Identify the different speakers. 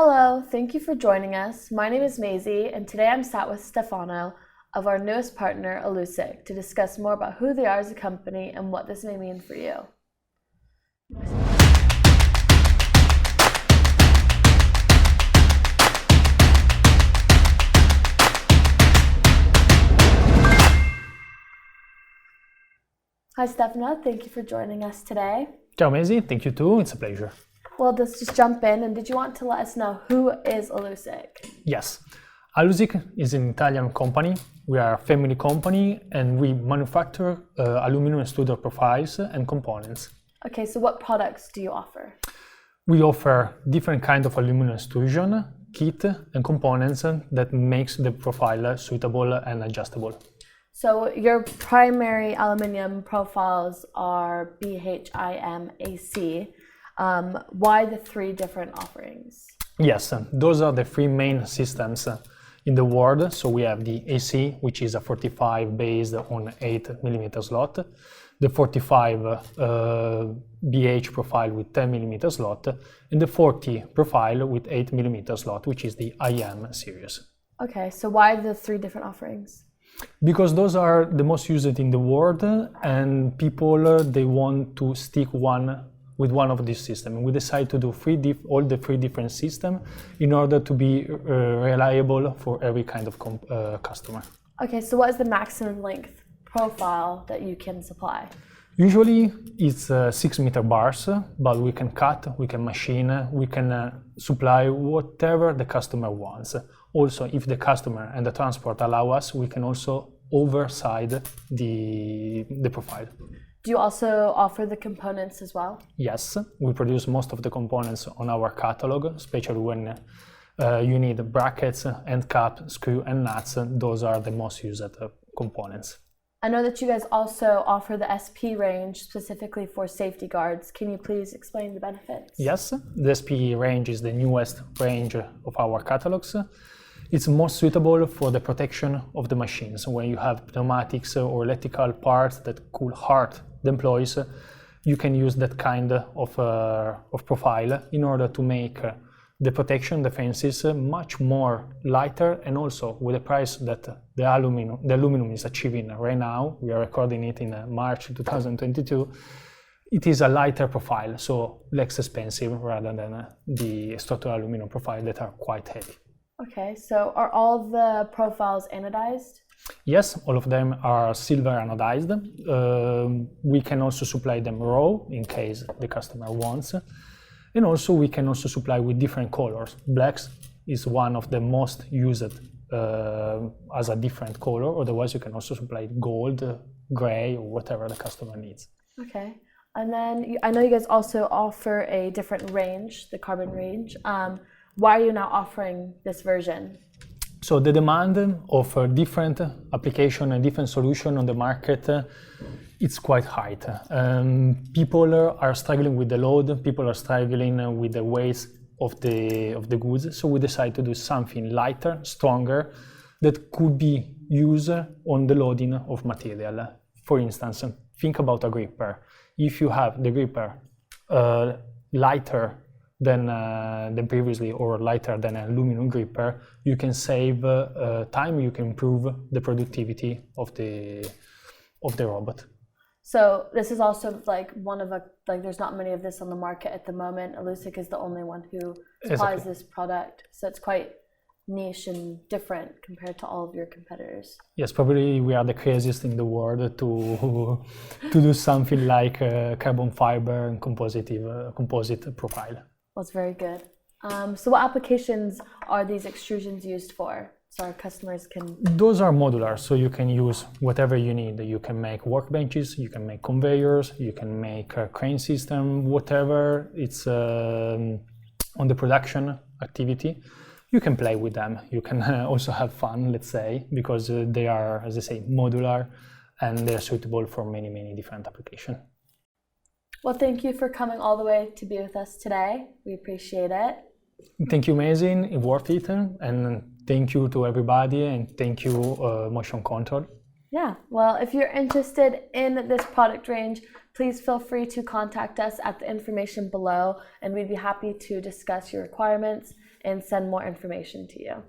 Speaker 1: Hello, thank you for joining us. My name is Maisy, and today I'm sat with Stefano of our newest partner, Alusic, to discuss more about who they are as a company and what this may mean for you. Hi Stefano, thank you for joining us today.
Speaker 2: Ciao Maisy, thank you too, it's a pleasure.
Speaker 1: Well, let's just jump in, and did you want to let us know who is Alusic?
Speaker 2: Yes, Alusic is an Italian company. We are a family company and we manufacture aluminum extruder profiles and components.
Speaker 1: Okay, so what products do you offer?
Speaker 2: We offer different kinds of aluminum extrusion, kit and components that makes the profile suitable and adjustable.
Speaker 1: So your primary aluminium profiles are BHIM-AC. Why the three different offerings?
Speaker 2: Yes, those are the three main systems in the world. So we have the AC, which is a 45 based on 8mm slot, the 45 BH profile with 10mm slot, and the 40 profile with 8mm slot, which is the IM series.
Speaker 1: Okay, so why the three different offerings?
Speaker 2: Because those are the most used in the world, and people they want to stick with one of these systems. We decide to do all the three different systems in order to be reliable for every kind of customer.
Speaker 1: Okay, so what is the maximum length profile that you can supply?
Speaker 2: Usually it's 6-meter bars, but we can cut, we can machine, we can supply whatever the customer wants. Also, if the customer and the transport allow us, we can also oversize the profile.
Speaker 1: Do you also offer the components as well?
Speaker 2: Yes, we produce most of the components on our catalog, especially when you need brackets, end cap, screw and nuts. Those are the most used components.
Speaker 1: I know that you guys also offer the SP range specifically for safety guards. Can you please explain the benefits?
Speaker 2: Yes, the SP range is the newest range of our catalogs. It's most suitable for the protection of the machines. When you have pneumatics or electrical parts that could hurt the employees, you can use that kind of profile in order to make the protection defenses much more lighter, and also with the price that the aluminum is achieving right now, we are recording it in March 2022, it is a lighter profile, so less expensive rather than the structural aluminum profile that are quite heavy.
Speaker 1: Okay, so are all the profiles anodized?
Speaker 2: Yes, all of them are silver anodized. We can also supply them raw in case the customer wants. And also we can also supply with different colors. Blacks is one of the most used as a different color. Otherwise you can also supply gold, gray, or whatever the customer needs.
Speaker 1: Okay, and then I know you guys also offer a different range, the carbon range. Why are you now offering this version?
Speaker 2: So the demand of a different application and different solution on the market, it's quite high. People are struggling with the load, people are struggling with the weight of the goods, so we decided to do something lighter, stronger, that could be used on the loading of material. For instance, think about a gripper. If you have the gripper lighter than previously, or lighter than an aluminum gripper, you can save time, you can improve the productivity of the robot.
Speaker 1: So this is also like there's not many of this on the market at the moment. Alusic is the only one who supplies this product, so it's quite niche and different compared to all of your competitors.
Speaker 2: Yes, probably we are the craziest in the world to do something like carbon fiber and composite profile.
Speaker 1: That's very good. So what applications are these extrusions used for? So our customers can...
Speaker 2: Those are modular, so you can use whatever you need. You can make workbenches, you can make conveyors, you can make a crane system, whatever. It's on the production activity. You can play with them. You can also have fun, let's say, because they are, as I say, modular, and they're suitable for many, many different applications.
Speaker 1: Well, thank you for coming all the way to be with us today. We appreciate it.
Speaker 2: Thank you, Maisy. It's worth it. And thank you to everybody, and thank you, Motion Control.
Speaker 1: Yeah, well, if you're interested in this product range, please feel free to contact us at the information below, and we'd be happy to discuss your requirements. and send more information to you.